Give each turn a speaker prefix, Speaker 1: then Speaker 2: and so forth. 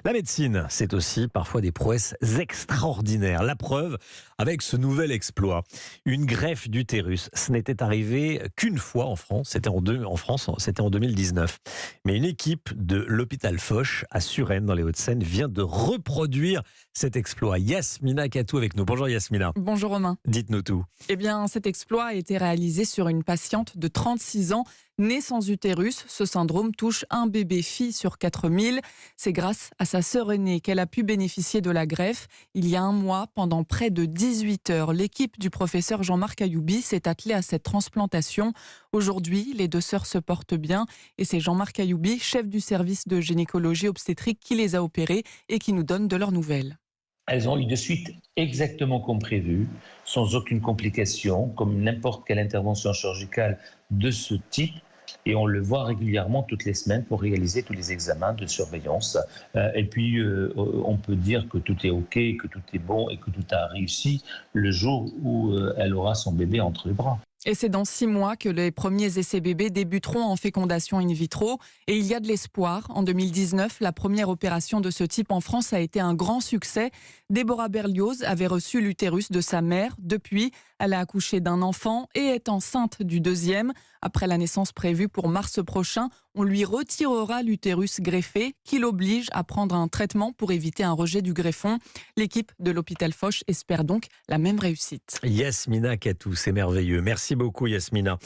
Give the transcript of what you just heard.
Speaker 1: La médecine, c'est aussi parfois des prouesses extraordinaires. La preuve avec ce nouvel exploit. Une greffe d'utérus. Ce n'était arrivé qu'une fois en France. C'était en 2019. Mais une équipe de l'hôpital Foch à Suresnes, dans les Hauts-de-Seine, vient de reproduire cet exploit. Yasmina Katou avec nous. Bonjour Yasmina.
Speaker 2: Bonjour Romain.
Speaker 1: Dites-nous tout.
Speaker 2: Eh bien, cet exploit a été réalisé sur une patiente de 36 ans, née sans utérus. Ce syndrome touche un bébé fille sur 4000. C'est grâce à sa sœur aînée qu'elle a pu bénéficier de la greffe. Il y a un mois, pendant près de 18 heures, l'équipe du professeur Jean-Marc Ayoubi s'est attelée à cette transplantation. Aujourd'hui, les deux sœurs se portent bien et c'est Jean-Marc Ayoubi, chef du service de gynécologie obstétrique, qui les a opérées et qui nous donne de leurs nouvelles.
Speaker 3: Elles ont eu de suite exactement comme prévu, sans aucune complication, comme n'importe quelle intervention chirurgicale de ce type. Et on le voit régulièrement toutes les semaines pour réaliser tous les examens de surveillance. Et puis, on peut dire que tout est OK, que tout est bon et que tout a réussi le jour où elle aura son bébé entre les bras.
Speaker 2: Et c'est dans 6 mois que les premiers essais bébés débuteront en fécondation in vitro. Et il y a de l'espoir. En 2019, la première opération de ce type en France a été un grand succès. Déborah Berlioz avait reçu l'utérus de sa mère. Depuis, elle a accouché d'un enfant et est enceinte du deuxième. Après la naissance prévue pour mars prochain, on lui retirera l'utérus greffé qui l'oblige à prendre un traitement pour éviter un rejet du greffon. L'équipe de l'hôpital Foch espère donc la même réussite.
Speaker 1: Yasmina Katou, c'est merveilleux. Merci beaucoup Yasmina.